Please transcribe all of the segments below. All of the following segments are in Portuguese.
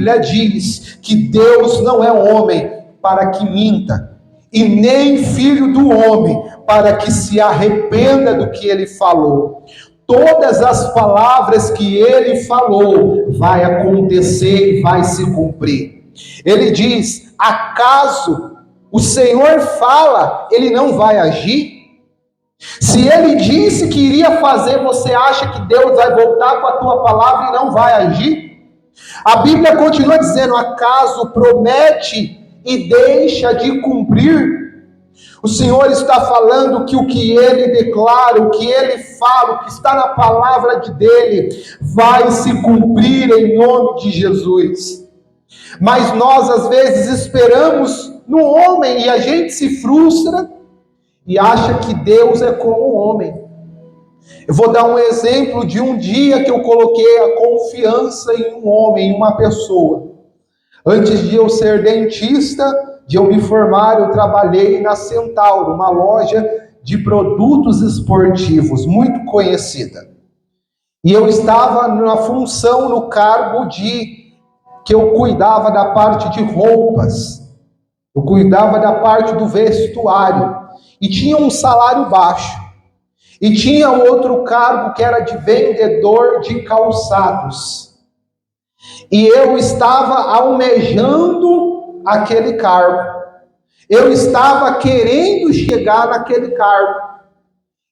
Bíblia diz que Deus não é homem para que minta, e nem filho do homem para que se arrependa do que ele falou. Todas as palavras que ele falou vai acontecer e vai se cumprir. Ele diz: acaso o Senhor fala, ele não vai agir? Se ele disse que iria fazer, você acha que Deus vai voltar com a tua palavra e não vai agir? A Bíblia continua dizendo: acaso promete e deixa de cumprir? O Senhor está falando que o que ele declara, o que ele fala, o que está na palavra dele, vai se cumprir em nome de Jesus. Mas nós às vezes esperamos no homem e a gente se frustra e acha que Deus é como o homem. Eu vou dar um exemplo de um dia que eu coloquei a confiança em um homem, em uma pessoa. Antes de eu ser dentista, de eu me formar, eu trabalhei na Centauro, uma loja de produtos esportivos, muito conhecida. E eu estava na função, no cargo que eu cuidava da parte de roupas. Eu cuidava da parte do vestuário. E tinha um salário baixo. E tinha outro cargo que era de vendedor de calçados. E eu estava almejando aquele cargo. Eu estava querendo chegar naquele cargo.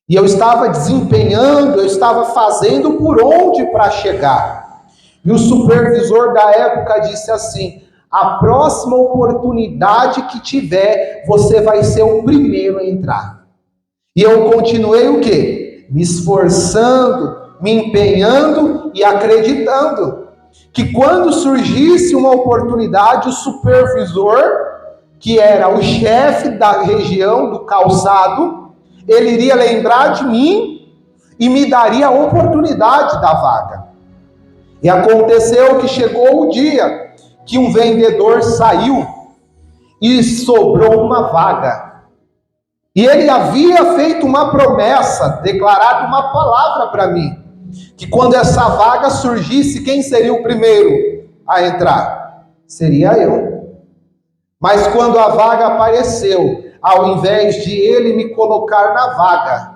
E eu estava desempenhando, eu estava fazendo por onde para chegar. E o supervisor da época disse assim: a próxima oportunidade que tiver, você vai ser o primeiro a entrar. E eu continuei o quê? Me esforçando, me empenhando e acreditando que quando surgisse uma oportunidade, o supervisor, que era o chefe da região do calçado, ele iria lembrar de mim e me daria a oportunidade da vaga. E aconteceu que chegou o dia que um vendedor saiu e sobrou uma vaga. E ele havia feito uma promessa, declarado uma palavra para mim, que quando essa vaga surgisse, quem seria o primeiro a entrar? Seria eu. Mas quando a vaga apareceu, ao invés de ele me colocar na vaga,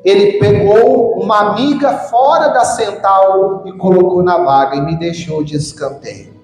ele pegou uma amiga fora da Centauro e colocou na vaga e me deixou de escanteio.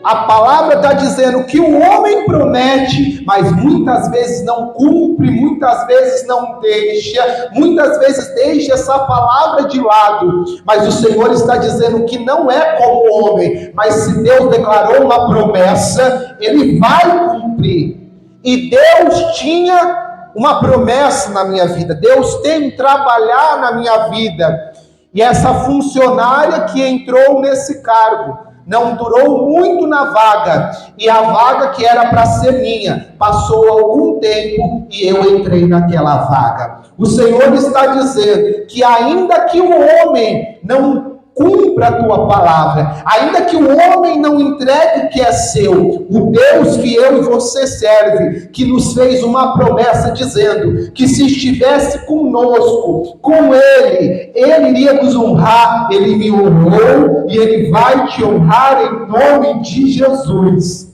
A palavra está dizendo que o homem promete, mas muitas vezes não cumpre, muitas vezes não deixa, muitas vezes deixa essa palavra de lado. Mas o Senhor está dizendo que não é como o homem, mas se Deus declarou uma promessa, Ele vai cumprir. E Deus tinha uma promessa na minha vida, Deus tem um trabalhar na minha vida. E essa funcionária que entrou nesse cargo, não durou muito na vaga, e a vaga que era para ser minha, passou algum tempo e eu entrei naquela vaga. O Senhor está dizendo que ainda que o homem não cumpra a tua palavra, ainda que o homem não entregue o que é seu, o Deus que eu e você serve, que nos fez uma promessa dizendo que se estivesse conosco, com Ele iria nos honrar. Ele me honrou e Ele vai te honrar em nome de Jesus.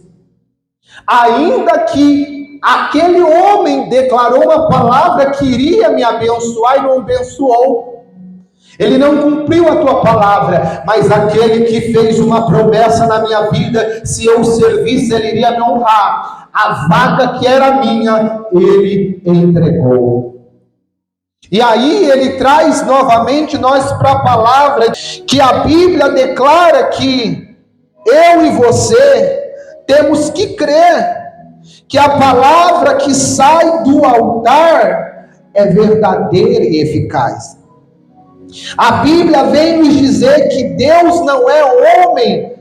Ainda que aquele homem declarou uma palavra que iria me abençoar e não abençoou, ele não cumpriu a tua palavra, mas aquele que fez uma promessa na minha vida, se eu servisse, ele iria me honrar. A vaga que era minha, ele entregou. E aí ele traz novamente nós para a palavra, que a Bíblia declara que eu e você temos que crer que a palavra que sai do altar é verdadeira e eficaz. A Bíblia vem nos dizer que Deus não é homem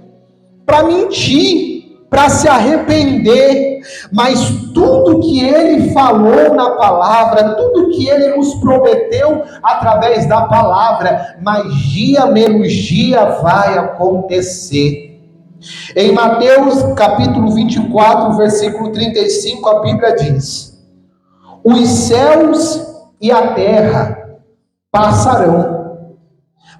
para mentir, para se arrepender, mas tudo que Ele falou na palavra, tudo que Ele nos prometeu através da palavra, mais dia menos dia vai acontecer. Em Mateus capítulo 24, versículo 35, a Bíblia diz: os céus e a terra passarão,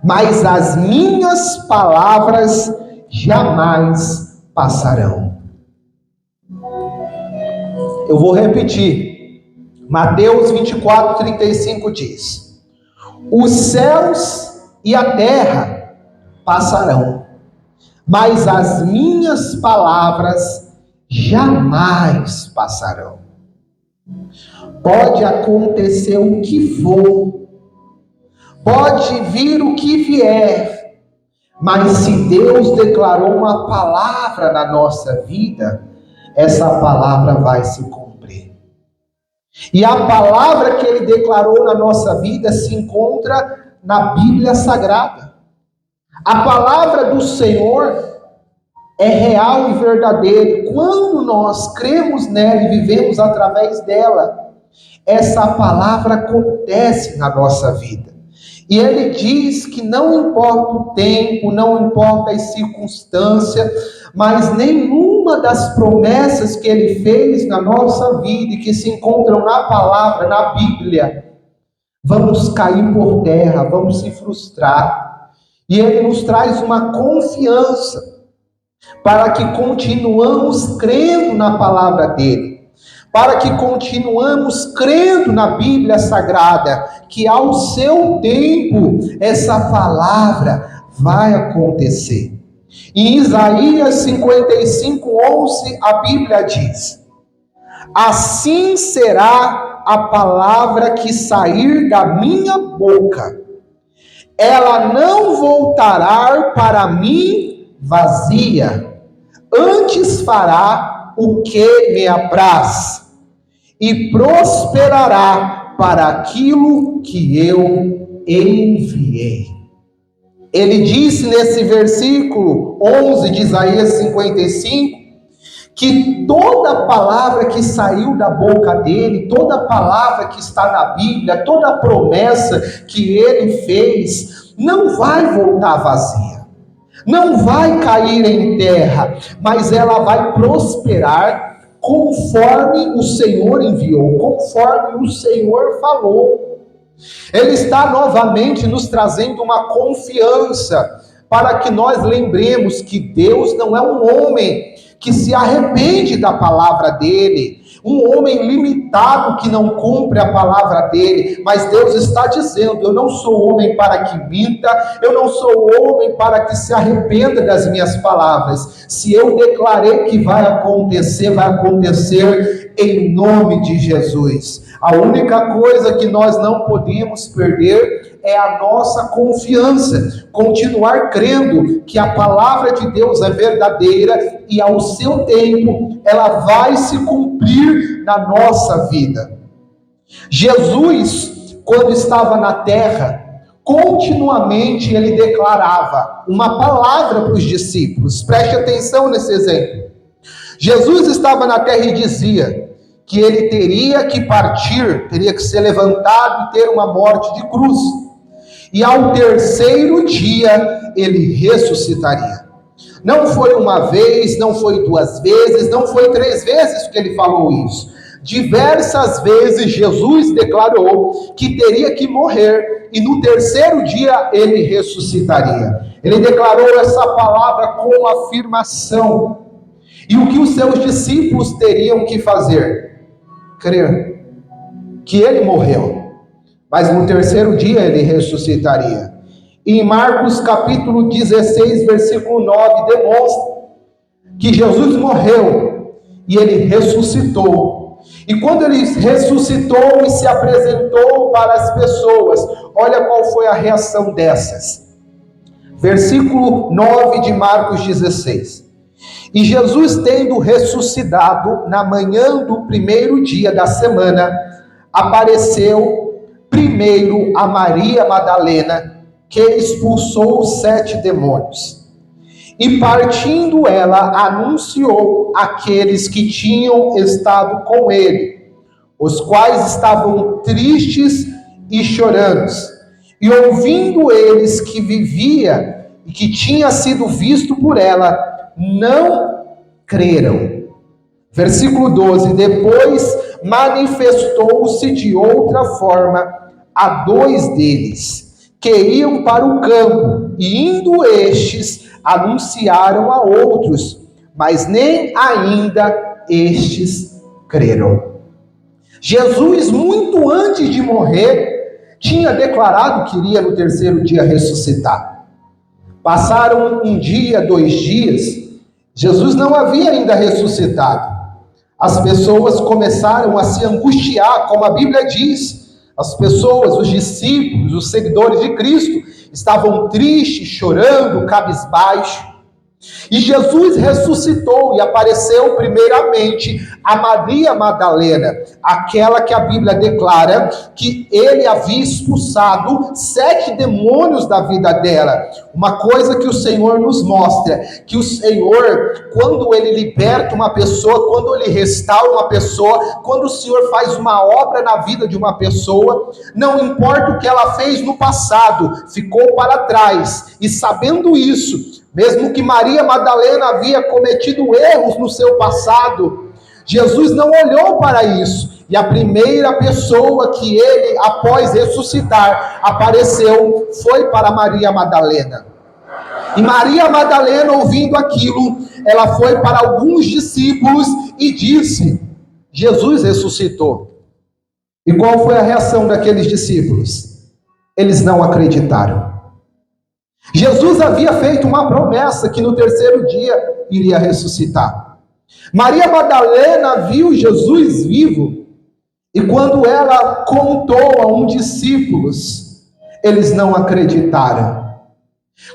mas as minhas palavras jamais passarão. Eu vou repetir. Mateus 24:35 diz: os céus e a terra passarão, mas as minhas palavras jamais passarão. Pode acontecer o que for, pode vir o que vier, mas se Deus declarou uma palavra na nossa vida, essa palavra vai se cumprir. E a palavra que Ele declarou na nossa vida se encontra na Bíblia Sagrada. A palavra do Senhor é real e verdadeira. Quando nós cremos nela e vivemos através dela, essa palavra acontece na nossa vida. E Ele diz que não importa o tempo, não importa as circunstâncias, mas nenhuma das promessas que Ele fez na nossa vida e que se encontram na palavra, na Bíblia, vamos cair por terra, vamos se frustrar. E Ele nos traz uma confiança para que continuamos crendo na palavra dEle, para que continuamos crendo na Bíblia Sagrada, que ao seu tempo essa palavra vai acontecer. Em Isaías 55:11, a Bíblia diz: assim será a palavra que sair da minha boca, ela não voltará para mim vazia, antes fará o que me apraz, e prosperará para aquilo que eu enviei. Ele disse nesse versículo 11 de Isaías 55, que toda palavra que saiu da boca dele, toda palavra que está na Bíblia, toda promessa que ele fez, não vai voltar vazia, não vai cair em terra, mas ela vai prosperar conforme o Senhor enviou, conforme o Senhor falou. Ele está novamente nos trazendo uma confiança para que nós lembremos que Deus não é um homem que se arrepende da palavra dele, um homem limitado que não cumpre a palavra dele, mas Deus está dizendo: eu não sou homem para que minta, eu não sou homem para que se arrependa das minhas palavras. Se eu declarei que vai acontecer em nome de Jesus. A única coisa que nós não podemos perder é a nossa confiança, continuar crendo que a palavra de Deus é verdadeira e ao seu tempo ela vai se cumprir na nossa vida. Jesus, quando estava na terra, continuamente ele declarava uma palavra para os discípulos. Preste atenção nesse exemplo. Jesus estava na terra e dizia que ele teria que partir, teria que ser levantado e ter uma morte de cruz. E ao terceiro dia ele ressuscitaria. Não foi uma vez, não foi duas vezes, não foi 3 vezes que ele falou isso. Diversas vezes Jesus declarou que teria que morrer e no terceiro dia ele ressuscitaria. Ele declarou essa palavra com afirmação. E o que os seus discípulos teriam que fazer? Crer que ele morreu, mas no terceiro dia ele ressuscitaria. E em Marcos capítulo 16, versículo 9, demonstra que Jesus morreu e ele ressuscitou. E quando ele ressuscitou e se apresentou para as pessoas, olha qual foi a reação dessas. Versículo 9 de Marcos 16. E Jesus, tendo ressuscitado na manhã do primeiro dia da semana, apareceu primeiro a Maria Madalena, que expulsou os 7 demônios. E partindo ela, anunciou àqueles que tinham estado com ele, os quais estavam tristes e chorando. E ouvindo eles que vivia e que tinha sido visto por ela, não creram. Versículo 12. Depois manifestou-se de outra forma a 2 deles, que iam para o campo, e indo estes, anunciaram a outros, mas nem ainda estes creram. Jesus, muito antes de morrer, tinha declarado que iria no terceiro dia ressuscitar. Passaram um dia, 2 dias, Jesus não havia ainda ressuscitado. As pessoas começaram a se angustiar, como a Bíblia diz. As pessoas, os discípulos, os seguidores de Cristo, estavam tristes, chorando, cabisbaixo. E Jesus ressuscitou e apareceu primeiramente a Maria Madalena, aquela que a Bíblia declara que ele havia expulsado 7 demônios da vida dela. Uma coisa que o Senhor nos mostra, que o Senhor, quando ele liberta uma pessoa, quando ele restaura uma pessoa, quando o Senhor faz uma obra na vida de uma pessoa, não importa o que ela fez no passado, ficou para trás. E sabendo isso, mesmo que Maria Madalena havia cometido erros no seu passado, Jesus não olhou para isso. E a primeira pessoa que ele, após ressuscitar, apareceu, foi para Maria Madalena. E Maria Madalena, ouvindo aquilo, ela foi para alguns discípulos e disse: Jesus ressuscitou. E qual foi a reação daqueles discípulos? Eles não acreditaram. Jesus havia feito uma promessa que no terceiro dia iria ressuscitar. Maria Madalena viu Jesus vivo, e quando ela contou a um discípulos, eles não acreditaram.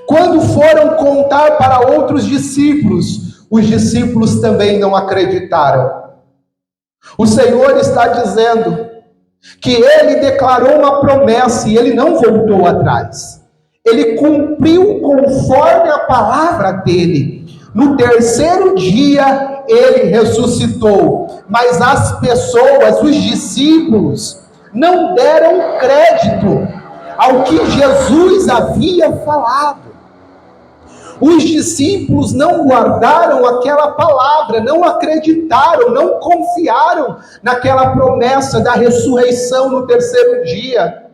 Quando foram contar para outros discípulos, os discípulos também não acreditaram. O Senhor está dizendo que ele declarou uma promessa e ele não voltou atrás. Ele cumpriu conforme a palavra dele. No terceiro dia, ele ressuscitou. Mas as pessoas, os discípulos, não deram crédito ao que Jesus havia falado. Os discípulos não guardaram aquela palavra, não acreditaram, não confiaram naquela promessa da ressurreição no terceiro dia.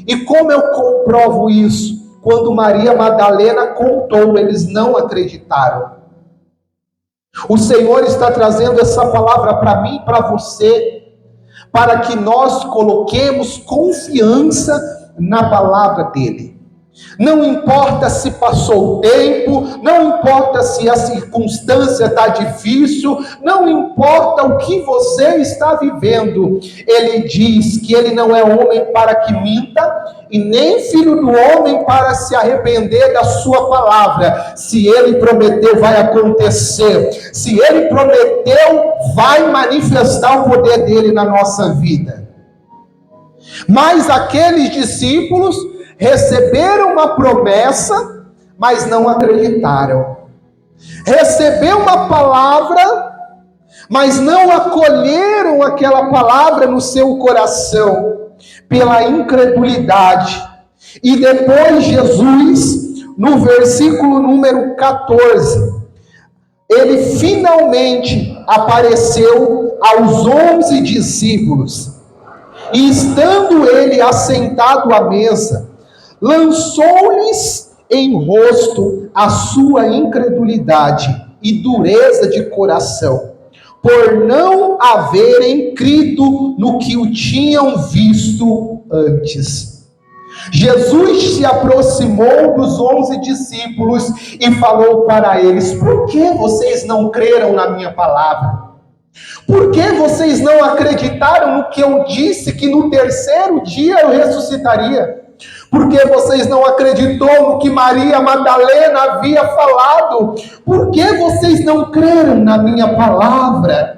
E como eu comprovo isso? Quando Maria Madalena contou, eles não acreditaram. O Senhor está trazendo essa palavra para mim e para você, para que nós coloquemos confiança na palavra dele. Não importa se passou o tempo, não importa se a circunstância está difícil, não importa o que você está vivendo. Ele diz que ele não é homem para que minta, e nem filho do homem para se arrepender da sua palavra. Se ele prometeu, vai acontecer. Se ele prometeu, vai manifestar o poder dele na nossa vida. Mas aqueles discípulos receberam uma promessa, mas não acreditaram. Receberam uma palavra, mas não acolheram aquela palavra no seu coração, pela incredulidade. E depois Jesus, no versículo número 14, ele finalmente apareceu aos 11 discípulos. E estando ele assentado à mesa, lançou-lhes em rosto a sua incredulidade e dureza de coração, por não haverem crido no que o tinham visto antes. Jesus se aproximou dos 11 discípulos e falou para eles: por que vocês não creram na minha palavra? Por que vocês não acreditaram no que eu disse, que no terceiro dia eu ressuscitaria? Por que vocês não acreditou no que Maria Madalena havia falado? Por que vocês não creram na minha palavra?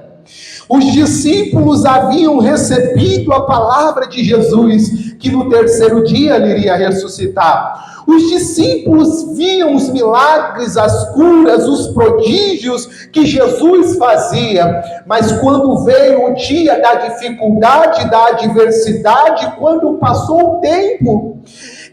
Os discípulos haviam recebido a palavra de Jesus, que no terceiro dia ele iria ressuscitar. Os discípulos viam os milagres, as curas, os prodígios que Jesus fazia. Mas quando veio o dia da dificuldade, da adversidade, quando passou o tempo,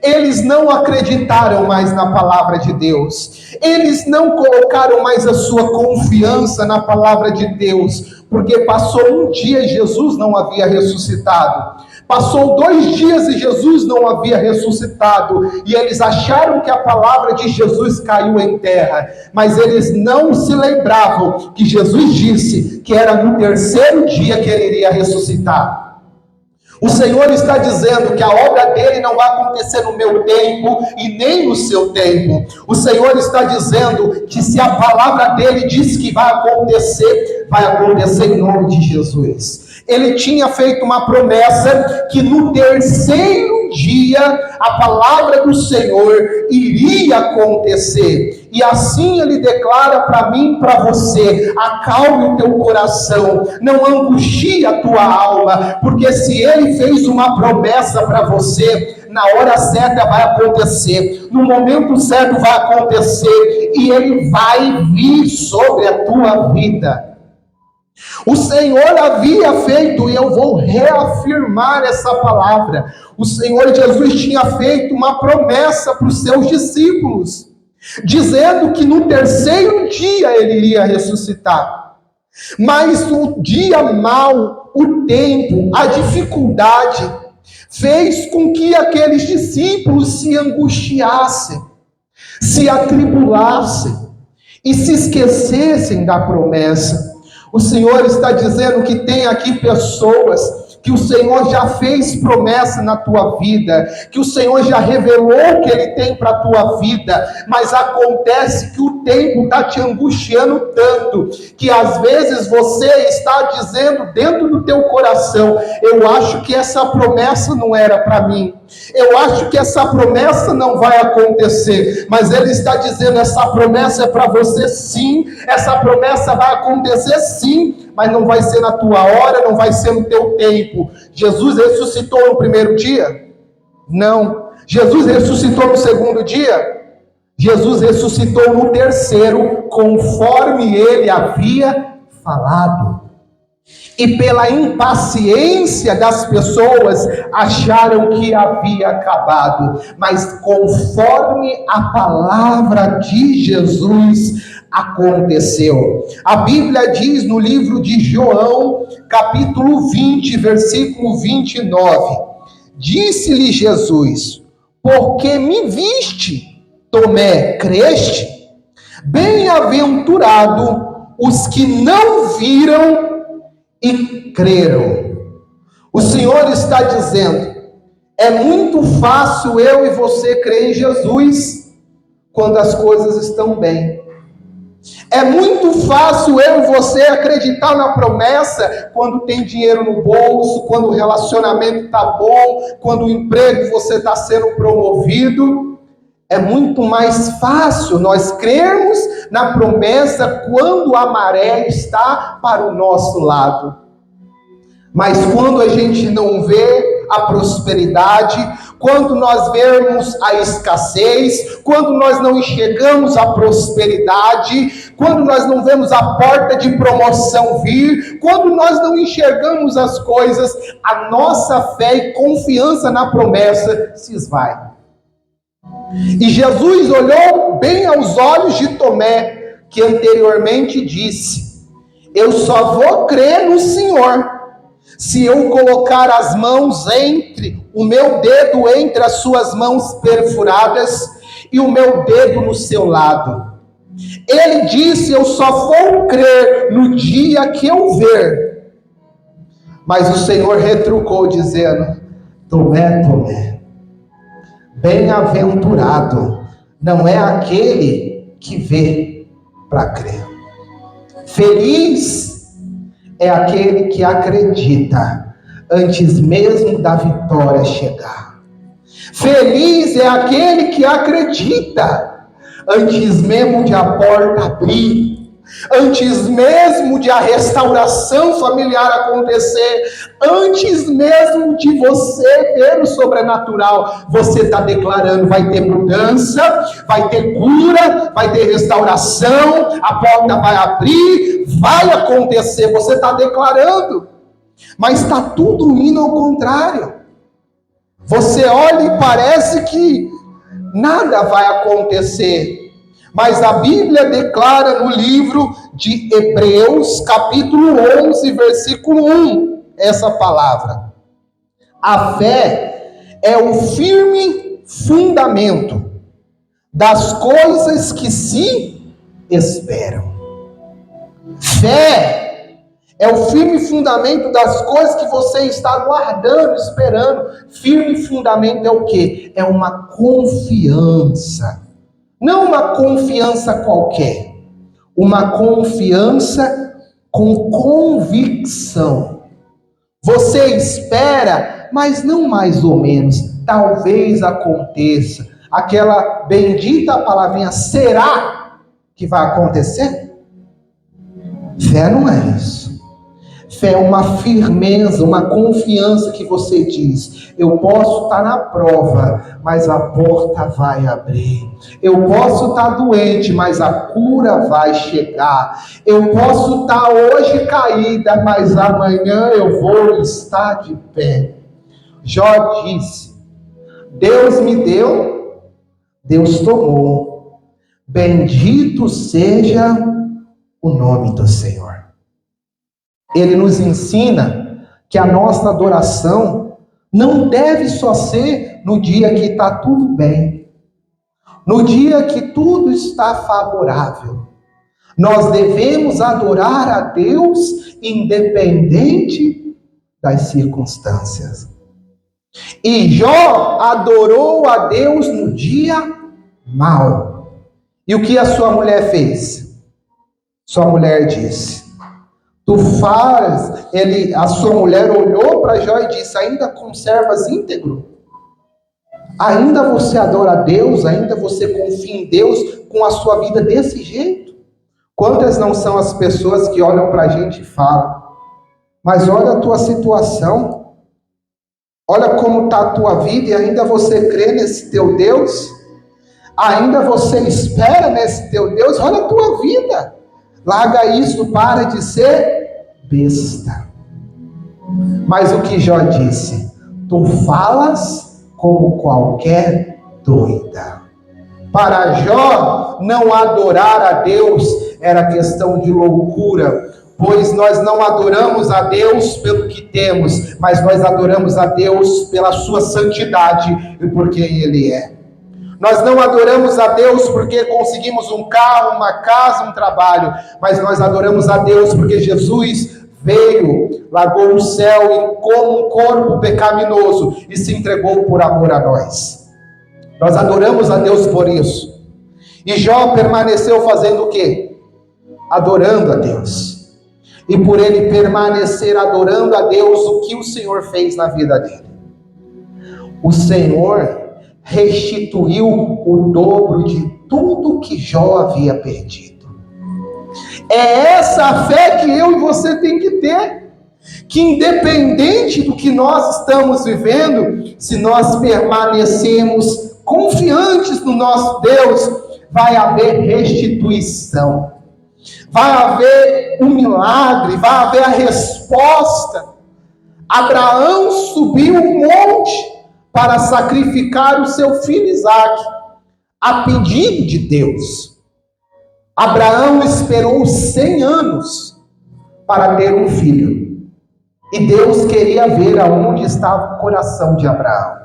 eles não acreditaram mais na palavra de Deus. Eles não colocaram mais a sua confiança na palavra de Deus, porque passou um dia e Jesus não havia ressuscitado. Passou 2 dias e Jesus não havia ressuscitado, e eles acharam que a palavra de Jesus caiu em terra, mas eles não se lembravam que Jesus disse que era no 3º dia que ele iria ressuscitar. O Senhor está dizendo que a obra dele não vai acontecer no meu tempo e nem no seu tempo. O Senhor está dizendo que se a palavra dele diz que vai acontecer em nome de Jesus. Ele tinha feito uma promessa que no 3º dia a palavra do Senhor iria acontecer. E assim ele declara para mim e para você: acalme o teu coração, não angustie a tua alma, porque se ele fez uma promessa para você, na hora certa vai acontecer, no momento certo vai acontecer, e ele vai vir sobre a tua vida. O Senhor havia feito, e eu vou reafirmar essa palavra, o Senhor Jesus tinha feito uma promessa para os seus discípulos, dizendo que no 3º dia ele iria ressuscitar. Mas o dia mau, o tempo, a dificuldade, fez com que aqueles discípulos se angustiassem, se atribulassem e se esquecessem da promessa. O Senhor está dizendo que tem aqui pessoas que o Senhor já fez promessa na tua vida, que o Senhor já revelou o que Ele tem para a tua vida, mas acontece que o tempo está te angustiando tanto, que às vezes você está dizendo dentro do teu coração: eu acho que essa promessa não era para mim, eu acho que essa promessa não vai acontecer, mas Ele está dizendo: essa promessa é para você sim, essa promessa vai acontecer sim, mas não vai ser na tua hora, não vai ser no teu tempo. Jesus ressuscitou no 1º dia? Não. Jesus ressuscitou no 2º dia? Jesus ressuscitou no 3º, conforme ele havia falado. E pela impaciência das pessoas, acharam que havia acabado. Mas conforme a palavra de Jesus aconteceu. A Bíblia diz no livro de João, capítulo 20, versículo 29. Disse-lhe Jesus: porque me viste, Tomé, creste? Bem-aventurado os que não viram e creram. O Senhor está dizendo: é muito fácil eu e você crer em Jesus quando as coisas estão bem. É muito fácil eu e você acreditar na promessa quando tem dinheiro no bolso, quando o relacionamento está bom, quando o emprego você está sendo promovido. É muito mais fácil nós crermos na promessa quando a maré está para o nosso lado. Mas quando a gente não vê a prosperidade, quando nós vemos a escassez, quando nós não enxergamos a prosperidade, quando nós não vemos a porta de promoção vir, quando nós não enxergamos as coisas, a nossa fé e confiança na promessa se esvai. E Jesus olhou bem aos olhos de Tomé, que anteriormente disse: eu só vou crer no Senhor se eu colocar as mãos o meu dedo entre as suas mãos perfuradas e o meu dedo no seu lado. Ele disse: eu só vou crer no dia que eu ver. Mas o Senhor retrucou dizendo: Tomé, Tomé, bem-aventurado não é aquele que vê para crer. Feliz é aquele que acredita antes mesmo da vitória chegar. Feliz é aquele que acredita antes mesmo de a porta abrir, antes mesmo de a restauração familiar acontecer, antes mesmo de você ver o sobrenatural, você está declarando: vai ter mudança, vai ter cura, vai ter restauração, a porta vai abrir, vai acontecer, você está declarando, mas está tudo indo ao contrário. Você olha e parece que nada vai acontecer. Mas a Bíblia declara no livro de Hebreus, capítulo 11, versículo 1, essa palavra: A fé é o firme fundamento das coisas que se esperam. Fé é o firme fundamento das coisas que você está aguardando, esperando. Firme fundamento é o quê? É uma confiança. Não uma confiança qualquer. Uma confiança com convicção. Você espera, mas não mais ou menos. Talvez aconteça. Aquela bendita palavrinha, será que vai acontecer? Fé não é isso. Fé é uma firmeza, uma confiança que você diz: eu posso estar na prova, mas a porta vai abrir. Eu posso estar doente, mas a cura vai chegar. Eu posso estar hoje caída, mas amanhã eu vou estar de pé. Jó disse: Deus me deu, Deus tomou. Bendito seja o nome do Senhor. Ele nos ensina que a nossa adoração não deve só ser no dia que está tudo bem, no dia que tudo está favorável. Nós devemos adorar a Deus independente das circunstâncias. E Jó adorou a Deus no dia mau. E o que a sua mulher fez? Sua mulher disse: a sua mulher olhou para Jó e disse: ainda conservas íntegro? Ainda você adora a Deus? Ainda você confia em Deus com a sua vida desse jeito? Quantas não são as pessoas que olham para a gente e falam: mas olha a tua situação, olha como está a tua vida, e ainda você crê nesse teu Deus? Ainda você espera nesse teu Deus? Olha a tua vida. Larga isso, para de ser besta. Mas o que Jó disse? Tu falas como qualquer doida. Para Jó, não adorar a Deus era questão de loucura, pois nós não adoramos a Deus pelo que temos, mas nós adoramos a Deus pela sua santidade e por quem Ele é. Nós não adoramos a Deus porque conseguimos um carro, uma casa, um trabalho, mas nós adoramos a Deus porque Jesus veio, largou o céu e como um corpo pecaminoso e se entregou por amor a nós. Nós adoramos a Deus por isso. E Jó permaneceu fazendo o quê? Adorando a Deus. E por ele permanecer adorando a Deus, o que o Senhor fez na vida dele? O Senhor restituiu o dobro de tudo que Jó havia perdido. É essa a fé que eu e você tem que ter, que independente do que nós estamos vivendo, se nós permanecemos confiantes no nosso Deus, vai haver restituição, vai haver um milagre, vai haver a resposta. Abraão subiu um monte para sacrificar o seu filho Isaque, a pedido de Deus. Abraão esperou 100 anos para ter um filho. E Deus queria ver aonde estava o coração de Abraão.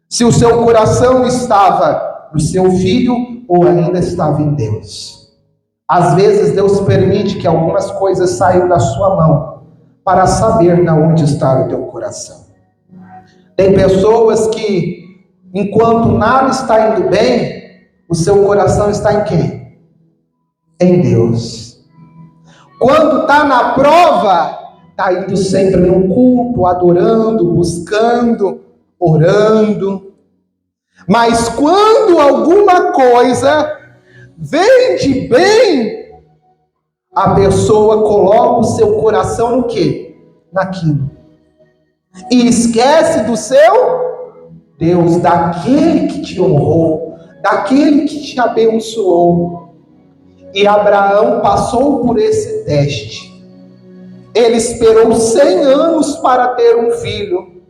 Se o seu coração estava no seu filho ou ainda estava em Deus. Às vezes Deus permite que algumas coisas saiam da sua mão para saber na onde está o teu coração. Tem pessoas que, enquanto nada está indo bem, o seu coração está em quem? Em Deus. Quando está na prova, está indo sempre no culto, adorando, buscando, orando. Mas quando alguma coisa vem de bem, a pessoa coloca o seu coração no quê? Naquilo. E esquece do seu Deus, daquele que te honrou, daquele que te abençoou. E Abraão passou por esse teste. Ele esperou 100 anos para ter um filho.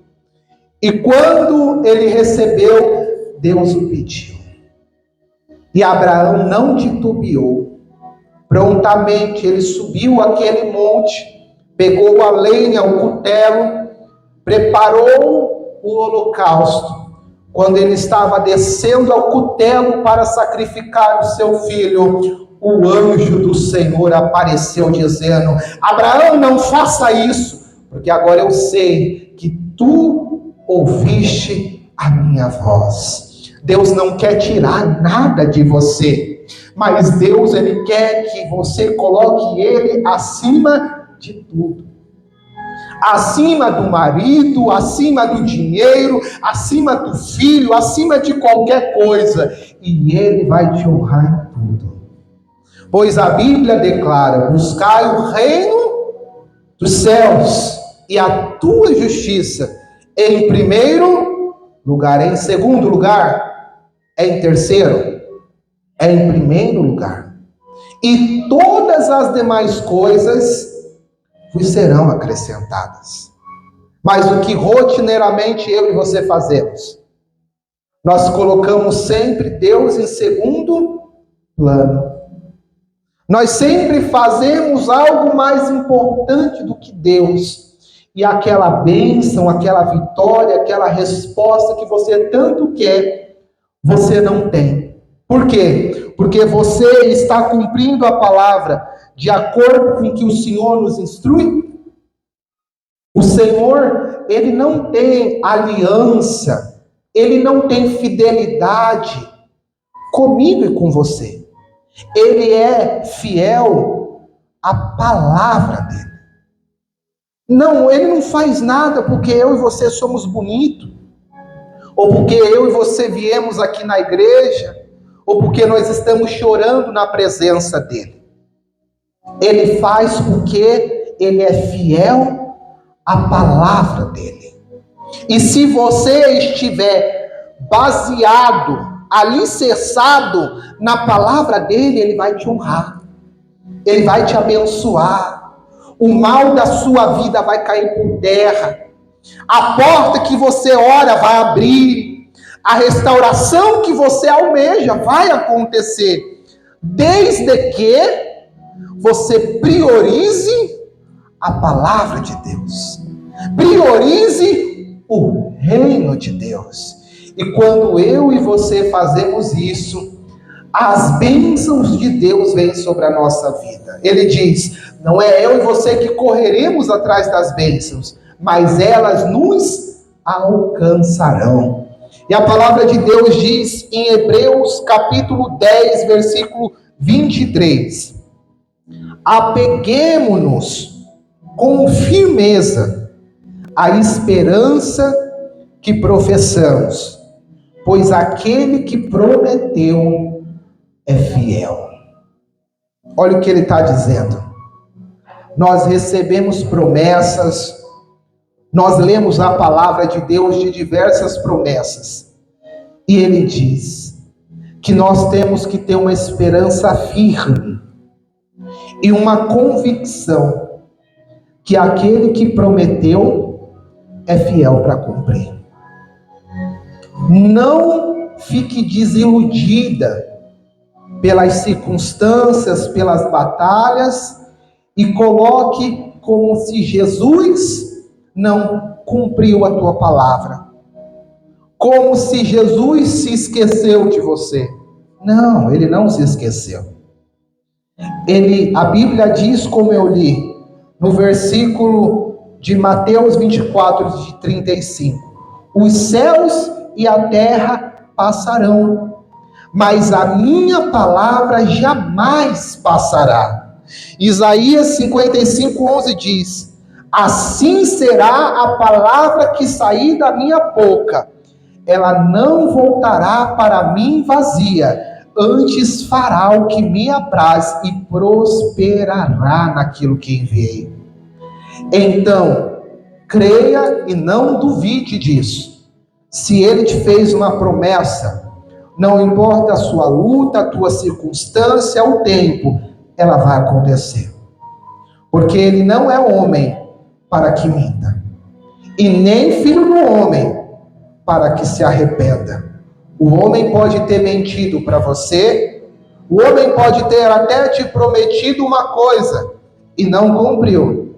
E quando ele recebeu, Deus o pediu. E Abraão não titubeou. Prontamente ele subiu aquele monte, pegou a lenha, o cutelo, preparou o holocausto, quando ele estava descendo ao cutelo para sacrificar o seu filho, o anjo do Senhor apareceu dizendo: Abraão, não faça isso, porque agora eu sei que tu ouviste a minha voz. Deus não quer tirar nada de você, mas Deus, ele quer que você coloque ele acima de tudo. Acima do marido, acima do dinheiro, acima do filho, acima de qualquer coisa. E ele vai te honrar em tudo. Pois a Bíblia declara: buscai o reino dos céus e a tua justiça em primeiro lugar. Em segundo lugar? É em terceiro? É em primeiro lugar. E todas as demais coisas vos serão acrescentadas. Mas o que rotineiramente eu e você fazemos? Nós colocamos sempre Deus em segundo plano. Nós sempre fazemos algo mais importante do que Deus. E aquela bênção, aquela vitória, aquela resposta que você tanto quer, você não tem. Por quê? Porque você está cumprindo a palavra de acordo com o que o Senhor nos instrui. O Senhor, ele não tem aliança, ele não tem fidelidade comigo e com você. Ele é fiel à palavra dele. Não, ele não faz nada porque eu e você somos bonitos, ou porque eu e você viemos aqui na igreja, ou porque nós estamos chorando na presença dele. Ele faz porque ele é fiel à palavra dele. E se você estiver baseado, alicerçado na palavra dele, ele vai te honrar. Ele vai te abençoar. O mal da sua vida vai cair por terra. A porta que você ora vai abrir. A restauração que você almeja vai acontecer. Desde que você priorize a palavra de Deus. Priorize o reino de Deus. E quando eu e você fazemos isso, as bênçãos de Deus vêm sobre a nossa vida. Ele diz: não é eu e você que correremos atrás das bênçãos, mas elas nos alcançarão. E a palavra de Deus diz em Hebreus capítulo 10, versículo 23: apeguemo-nos com firmeza à esperança que professamos, pois aquele que prometeu é fiel. Olha o que ele está dizendo. Nós recebemos promessas, nós lemos a palavra de Deus de diversas promessas, e ele diz que nós temos que ter uma esperança firme e uma convicção que aquele que prometeu é fiel para cumprir. Não fique desiludida pelas circunstâncias, pelas batalhas, e coloque como se Jesus não cumpriu a tua palavra. Como se Jesus se esqueceu de você. Não, ele não se esqueceu. A Bíblia diz, como eu li, no versículo de Mateus 24, de 35. Os céus e a terra passarão, mas a minha palavra jamais passará. Isaías 55, 11 diz: assim será a palavra que sair da minha boca. Ela não voltará para mim vazia, antes fará o que me apraz e prosperará naquilo que enviei. Então, creia e não duvide disso. Se ele te fez uma promessa, não importa a sua luta, a tua circunstância, o tempo, ela vai acontecer. Porque ele não é homem para que minta, e nem filho do homem para que se arrependa. O homem pode ter mentido para você, o homem pode ter até te prometido uma coisa e não cumpriu.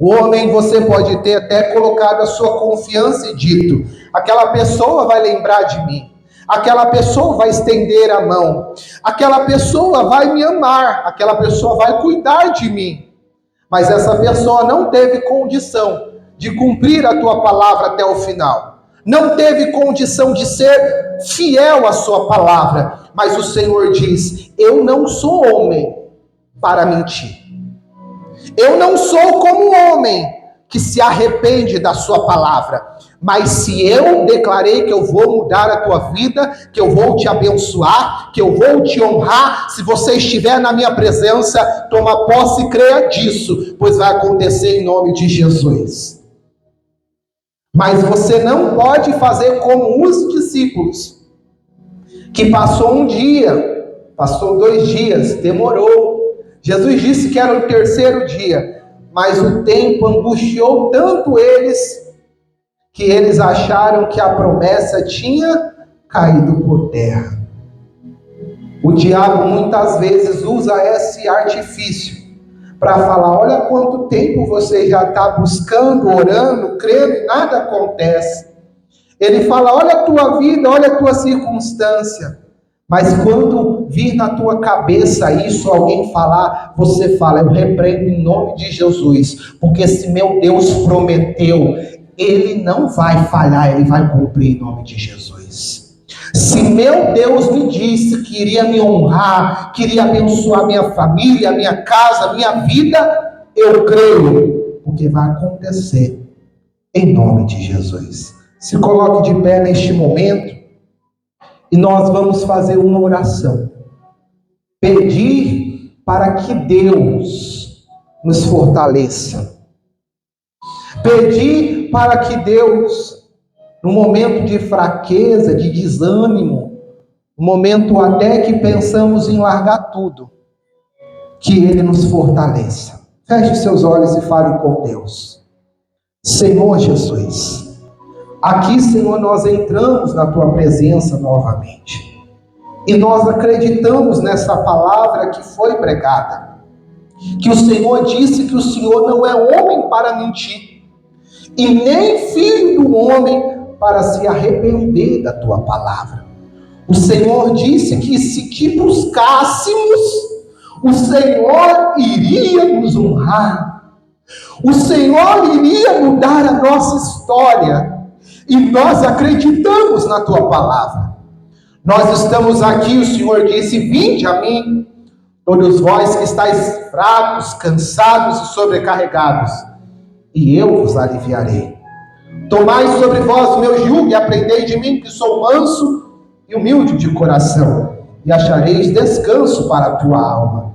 O homem, você pode ter até colocado a sua confiança e dito: aquela pessoa vai lembrar de mim, aquela pessoa vai estender a mão, aquela pessoa vai me amar, aquela pessoa vai cuidar de mim. Mas essa pessoa não teve condição de cumprir a tua palavra até o final. Não teve condição de ser fiel à sua palavra. Mas o Senhor diz: eu não sou homem para mentir. Eu não sou como um homem que se arrepende da sua palavra. Mas se eu declarei que eu vou mudar a tua vida, que eu vou te abençoar, que eu vou te honrar, se você estiver na minha presença, toma posse e creia disso, pois vai acontecer em nome de Jesus. Mas você não pode fazer como os discípulos, que passou um dia, passou 2 dias, demorou. Jesus disse que era o 3º dia, mas o tempo angustiou tanto eles, que eles acharam que a promessa tinha caído por terra. O diabo muitas vezes usa esse artifício para falar: olha quanto tempo você já está buscando, orando, crendo e nada acontece. Ele fala: olha a tua vida, olha a tua circunstância. Mas quando vir na tua cabeça isso, alguém falar, você fala: eu repreendo em nome de Jesus, porque se meu Deus prometeu, Ele não vai falhar, Ele vai cumprir em nome de Jesus. Se meu Deus me disse que iria me honrar, que iria abençoar minha família, minha casa, minha vida, eu creio, porque vai acontecer em nome de Jesus. Se coloque de pé neste momento e nós vamos fazer uma oração. Pedir para que Deus nos fortaleça. Pedir para que Deus, no momento de fraqueza, de desânimo, no momento até que pensamos em largar tudo, que Ele nos fortaleça. Feche seus olhos e fale com Deus. Senhor Jesus, aqui, Senhor, nós entramos na Tua presença novamente. E nós acreditamos nessa palavra que foi pregada. Que o Senhor disse que o Senhor não é homem para mentir. E nem filho do homem para se arrepender da Tua palavra. O Senhor disse que se te buscássemos, o Senhor iria nos honrar. O Senhor iria mudar a nossa história. E nós acreditamos na Tua palavra. Nós estamos aqui, o Senhor disse: vinde a mim, todos vós que estáis fracos, cansados e sobrecarregados, e eu vos aliviarei. Tomai sobre vós o meu jugo e aprendei de mim, que sou manso e humilde de coração, e achareis descanso para a tua alma.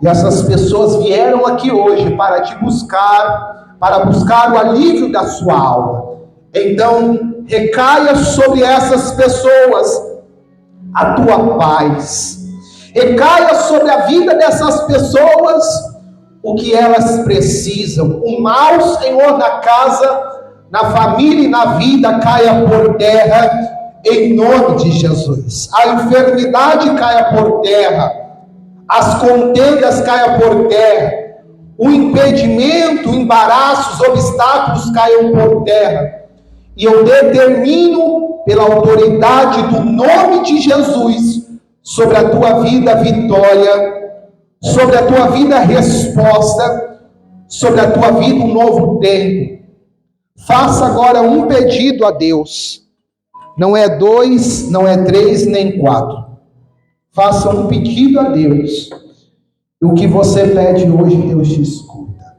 E essas pessoas vieram aqui hoje para te buscar, para buscar o alívio da sua alma. Então, recaia sobre essas pessoas a tua paz. Recaia sobre a vida dessas pessoas o que elas precisam. O mal, Senhor, na casa, na família e na vida caia por terra, em nome de Jesus. A enfermidade caia por terra, as contendas caia por terra, o impedimento, o embaraço, os obstáculos caiam por terra. E eu determino, pela autoridade do nome de Jesus, sobre a tua vida vitória, sobre a tua vida resposta, sobre a tua vida um novo tempo. Faça agora um pedido a Deus. Não é 2, não é 3, nem 4. Faça um pedido a Deus. E o que você pede hoje, Deus te escuta.